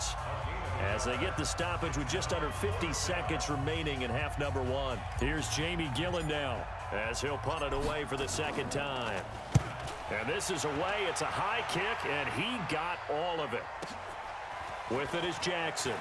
yards. As they get the stoppage with just under 50 seconds remaining in half number one. Here's Jamie Gillen now as he'll punt it away for the second time. And this is away. It's a high kick, and he got all of it. With it is Jackson.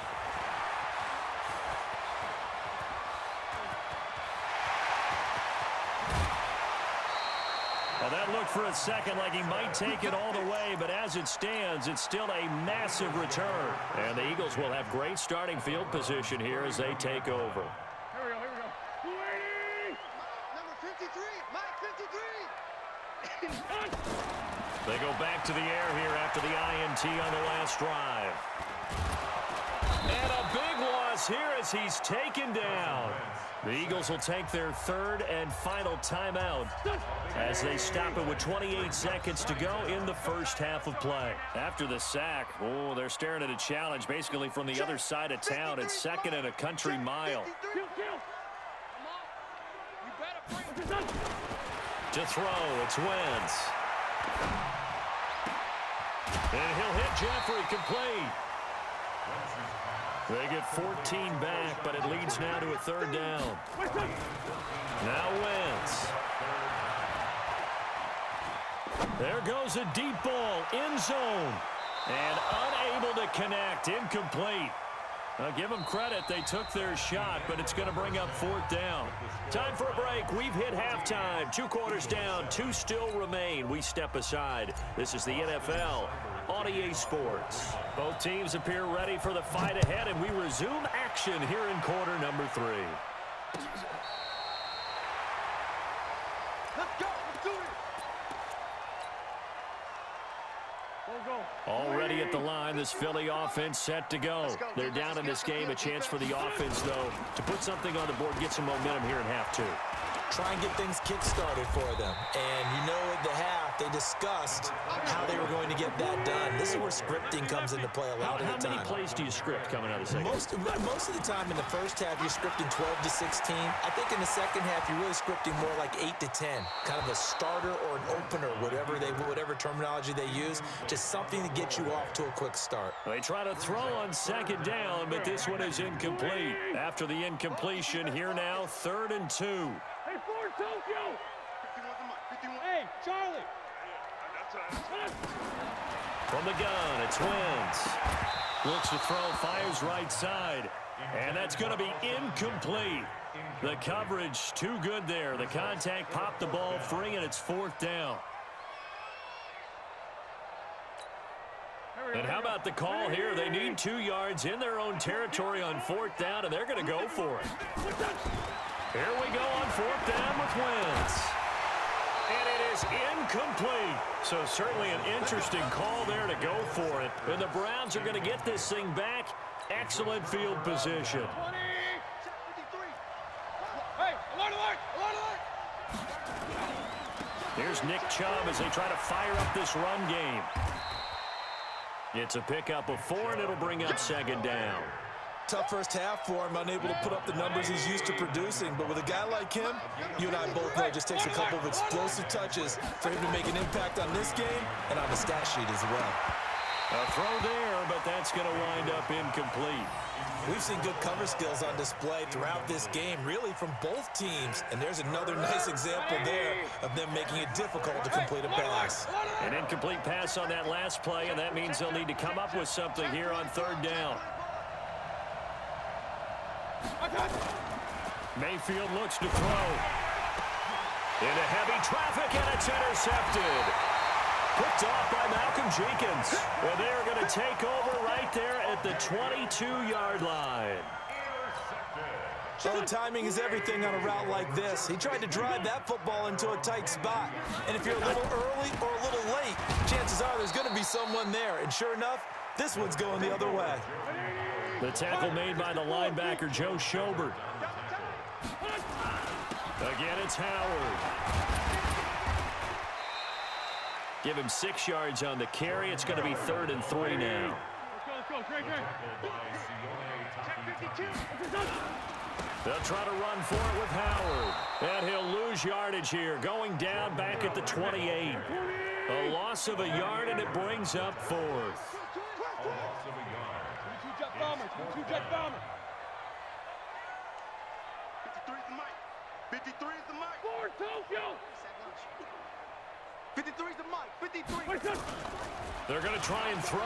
Well, that looked for a second like he might take it all the way, but as it stands, it's still a massive return. And the Eagles will have great starting field position here as they take over. Here we go. 280! Number 53, Mike 53. They go back to the air here after the INT on the last drive. And a big loss here as he's taken down. The Eagles will take their third and final timeout as they stop it with 28 seconds to go in the first half of play. After the sack, they're staring at a challenge basically from the other side of town. It's second and a country mile. To throw, it's Wentz. And he'll hit Jeffrey complete. They get 14 back, but it leads now to a third down. Now Wentz. There goes a deep ball, end zone. And unable to connect, incomplete. I'll give them credit, they took their shot, but it's going to bring up fourth down. Time for a break. We've hit halftime. 2 quarters down, 2 still remain. We step aside. This is the NFL on EA Sports. Both teams appear ready for the fight ahead, and we resume action here in quarter number 3. Let's go. Let's do it. Already at the line, this Philly offense set to go. They're down in this game. A chance for the offense, though, to put something on the board, get some momentum here in half 2. Try and get things kick-started for them. And you know at the half, they discussed how they were going to get that done. This is where scripting comes into play a lot of the time. How many plays do you script coming out of the second? Most of the time in the first half, you're scripting 12 to 16. I think in the second half, you're really scripting more like 8 to 10. Kind of a starter or an opener, whatever terminology they use. Just something to get you off to a quick start. They try to throw on second down, but this one is incomplete. After the incompletion, here now, 3rd and 2. Hey, Ford, Tokyo! 51. Hey, Charlie! From the gun, it's Wentz. Looks to throw, fires right side. And that's going to be incomplete. The coverage too good there. The contact popped the ball free, and it's 4th down. And how about the call here? They need 2 yards in their own territory on 4th down, and they're going to go for it. Here we go on 4th down with Wentz. And it is incomplete. So certainly an interesting call there to go for it. And the Browns are going to get this thing back. Excellent field position. 20! Hey, alert! Here's Nick Chubb as they try to fire up this run game. It's a pickup of 4, and it'll bring up 2nd down. Tough first half for him, unable to put up the numbers he's used to producing. But with a guy like him, you and I both know it just takes a couple of explosive touches for him to make an impact on this game and on the stat sheet as well. A throw there, but that's going to wind up incomplete. We've seen good cover skills on display throughout this game, really from both teams. And there's another nice example there of them making it difficult to complete a pass. An incomplete pass on that last play, and that means they'll need to come up with something here on 3rd down. Mayfield looks to throw. Into heavy traffic, and it's intercepted. Picked off by Malcolm Jenkins. And they're going to take over right there at the 22-yard line. So timing is everything on a route like this. He tried to drive that football into a tight spot. And if you're a little early or a little late, chances are there's going to be someone there. And sure enough, this one's going the other way. The tackle made by the linebacker, Joe Schobert. Again, it's Howard. Give him 6 yards on the carry. It's going to be 3rd and 3 now. Let's go. Great. They'll try to run for it with Howard. And he'll lose yardage here, going down back at the 28. A loss of a yard, and it brings up 4th. Check bomber. 53 is the mic. 53 is the mic. Forward Tokyo. 53 is the mic. 53. Wait, good. They're going to try and throw.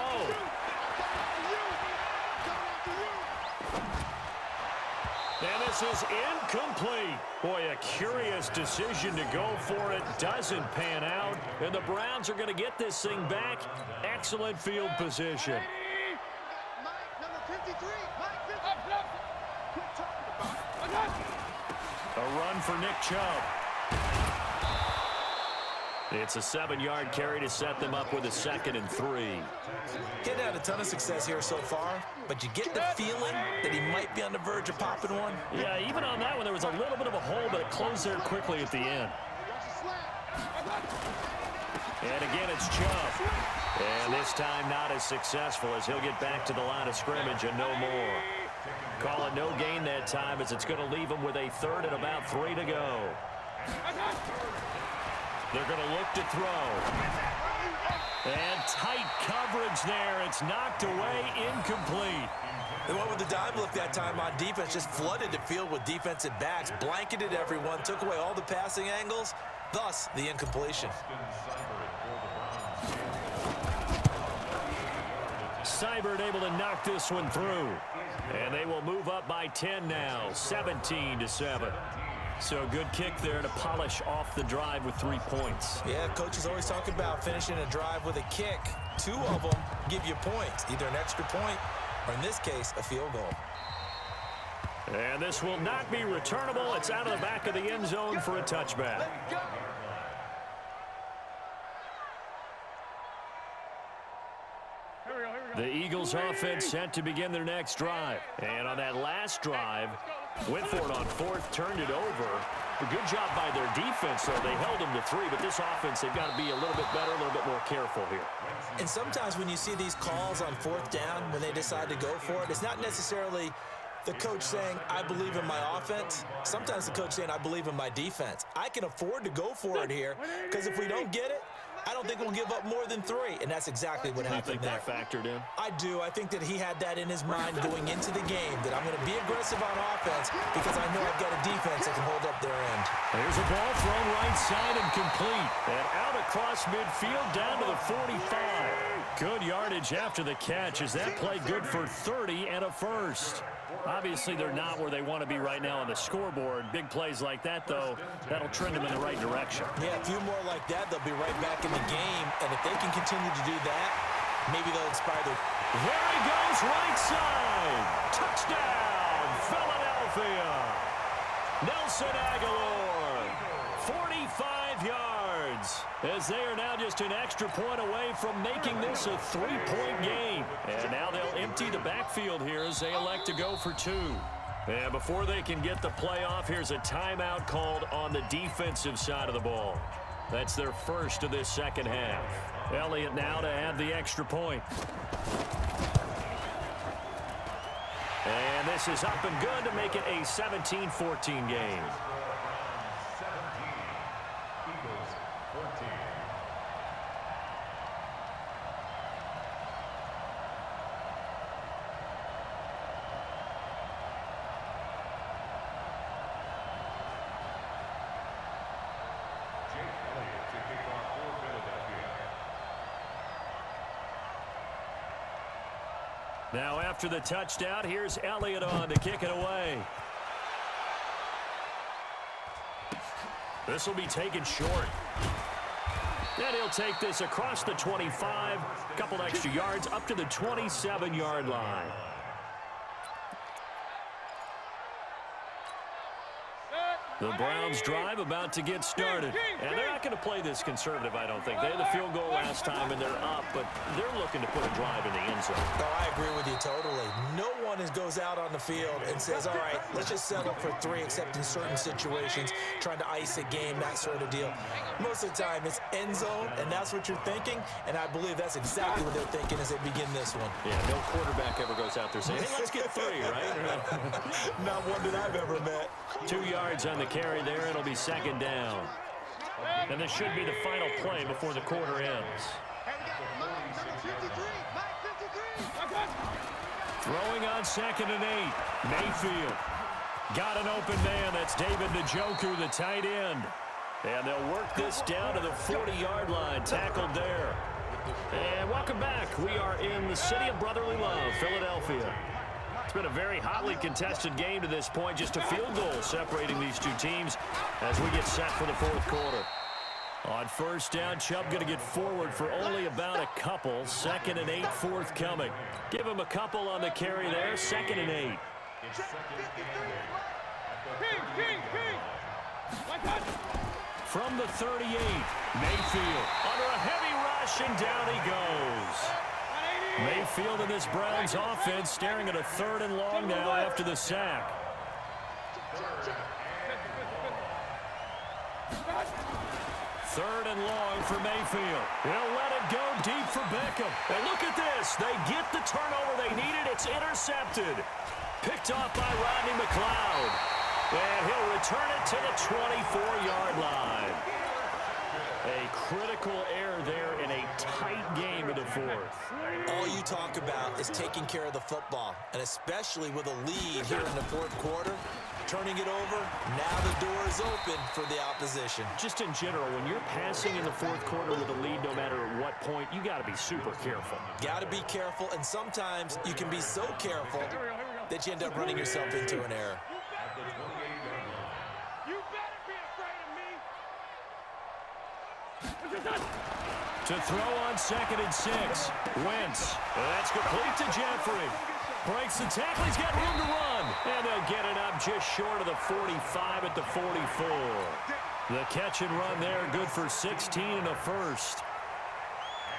And this is incomplete. Boy, a curious decision to go for it. Doesn't pan out. And the Browns are going to get this thing back. Excellent field position. Mike, number 53. Mike, 53. Up. Quit talking about it. A run for Nick Chubb. It's a 7-yard carry to set them up with a 2nd and 3. Getting had a ton of success here so far, but you get the feeling that he might be on the verge of popping one. Yeah, even on that one, there was a little bit of a hole, but it closed there quickly at the end. And again, it's Chubb. And this time not as successful as he'll get back to the line of scrimmage and no more. Call it no gain that time as it's going to leave him with a 3rd and about 3 to go. They're going to look to throw. And tight coverage there. It's knocked away, incomplete. They went with the dime look that time on defense, just flooded the field with defensive backs, blanketed everyone, took away all the passing angles, thus the incompletion. Seibert able to knock this one through. And they will move up by 10 now, 17-7. So good kick there to polish off the drive with 3 points. Yeah, coach is always talking about finishing a drive with a kick. 2 of them give you points, either an extra point or in this case, a field goal. And this will not be returnable. It's out of the back of the end zone for a touchback. The Eagles offense set to begin their next drive. And on that last drive, went for it on 4th, turned it over. A good job by their defense, though. They held them to 3, but this offense, they've got to be a little bit better, a little bit more careful here. And sometimes when you see these calls on 4th down, when they decide to go for it, it's not necessarily the coach saying, I believe in my offense. Sometimes the coach saying, I believe in my defense. I can afford to go for it here because if we don't get it, I don't think we'll give up more than 3, and that's exactly what happened there. You think that factored in? I do. I think that he had that in his mind going into the game, that I'm going to be aggressive on offense because I know I've got a defense that can hold up their end. There's a ball thrown right side and complete. And out across midfield down to the 45. Good yardage after the catch as that play good for 30 and a first. Obviously, they're not where they want to be right now on the scoreboard. Big plays like that, though, that'll trend them in the right direction. Yeah, a few more like that, they'll be right back in the game. And if they can continue to do that, maybe they'll inspire their... There he goes, right side. Touchdown, Philadelphia. Nelson Aguilar, 45 yards, as they are now just an extra point away from making this a 3-point game. And now they'll empty the backfield here as they elect to go for 2. And before they can get the play off, here's a timeout called on the defensive side of the ball. That's their first of this second half. Elliott now to add the extra point. And this is up and good to make it a 17-14 game. Now after the touchdown, here's Elliott on to kick it away. This will be taken short. And he'll take this across the 25, a couple extra yards up to the 27-yard line. The Browns drive about to get started. And they're not going to play this conservative, I don't think. They had the field goal last time, and they're up, but they're looking to put a drive in the end zone. Oh, I agree with you totally. No one goes out on the field and says, all right, let's just settle for 3, except in certain situations, trying to ice a game, that sort of deal. Most of the time, it's end zone, and that's what you're thinking, and I believe that's exactly what they're thinking as they begin this one. Yeah, no quarterback ever goes out there saying, hey, let's get 3, right? Not one that I've ever met. 2 yards on the carry there. It'll be second down. And this should be the final play before the quarter ends. Throwing on 2nd and 8. Mayfield. Got an open man. That's David Njoku, the tight end. And they'll work this down to the 40-yard line. Tackled there. And welcome back. We are in the city of brotherly love, Philadelphia. It's been a very hotly contested game to this point. Just a field goal separating these two teams as we get set for the 4th quarter. On 1st down, Chubb going to get forward for only about a couple. 2nd and 8 forthcoming. Give him a couple on the carry there. 2nd and 8. From the 38, Mayfield under a heavy rush, and down he goes. Mayfield in this Browns offense staring at a 3rd and long now after the sack. 3rd and long for Mayfield. He'll let it go deep for Beckham. And look at this. They get the turnover they needed. It's intercepted. Picked off by Rodney McLeod. And he'll return it to the 24-yard line. A critical error there in a tight game in the 4th. All you talk about is taking care of the football, and especially with a lead here in the 4th quarter. Turning it over, now the door is open for the opposition. Just in general, when you're passing in the 4th quarter with a lead, no matter at what point, you got to be super careful. Got to be careful, and sometimes you can be so careful that you end up running yourself into an error. You better be afraid of me. To throw on 2nd and 6. Wentz. That's complete to Jeffrey. Breaks the tackle. He's got room to run. And they'll get it up just short of the 45 at the 44. The catch and run there, good for 16 and a first.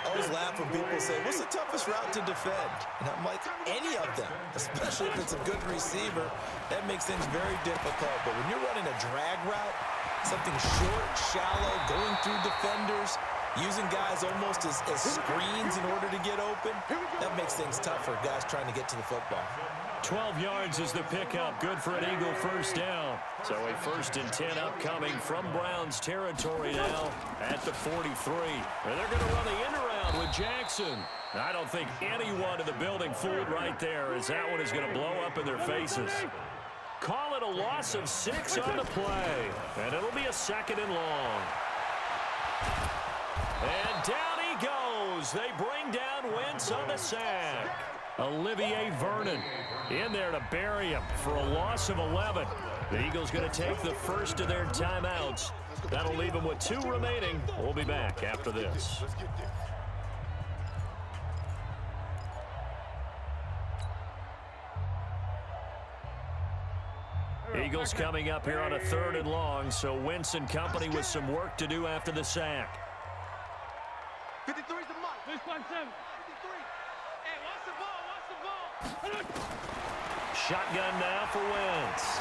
I always laugh when people say, what's the toughest route to defend? And I'm like, any of them, especially if it's a good receiver. That makes things very difficult. But when you're running a drag route, something short, shallow, going through defenders, using guys almost as screens in order to get open, that makes things tough for guys trying to get to the football. 12 yards is the pickup. Good for an Eagle 1st down. So a 1st and 10 upcoming from Browns territory now at the 43. And they're going to run the end around with Jackson. I don't think anyone in the building fooled right there, as that one is going to blow up in their faces. Call it a loss of 6 on the play. And it'll be a 2nd and long. And down he goes. They bring down Wentz on the sack. Olivier Vernon in there to bury him for a loss of 11. The Eagles going to take the first of their timeouts. That'll leave them with 2 remaining. We'll be back after this. Eagles coming up here on a 3rd and long, so Wentz and company with some work to do after the sack. 53 is the mark. 657. 53. Hey, watch the ball. Watch the ball. Shotgun now for Wentz.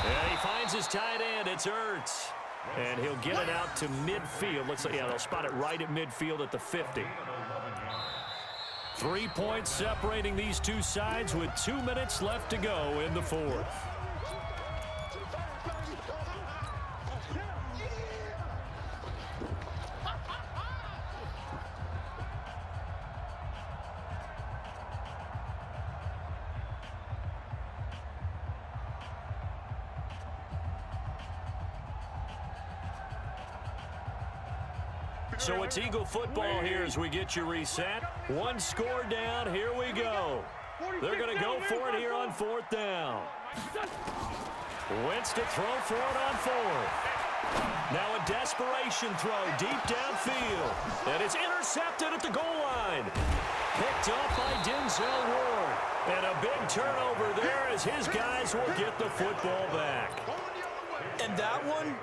And he finds his tight end. It's Ertz. And he'll get it out to midfield. Looks like, yeah, they'll spot it right at midfield at the 50. 3 points separating these two sides with 2 minutes left to go in the 4th. So it's Eagle football here as we get you reset. 1 score down. Here we go. They're going to go for it here on 4th down. Wentz to throw for it on 4th. Now a desperation throw deep downfield. And it's intercepted at the goal line. Picked up by Denzel Ward. And a big turnover there as his guys will get the football back. And that one,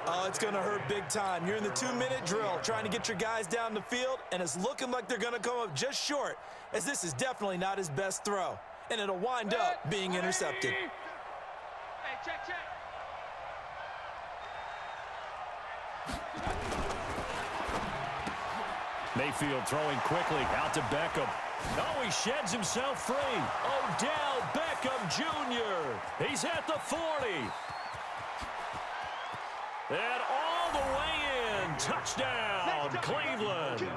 oh, it's going to hurt big time. You're in the 2-minute drill trying to get your guys down the field, and it's looking like they're going to come up just short, as this is definitely not his best throw. And it'll wind up being intercepted. Hey, check. Mayfield throwing quickly out to Beckham. Oh, he sheds himself free. Odell Beckham Jr. He's at the 40. And all the way in. Touchdown, Cleveland.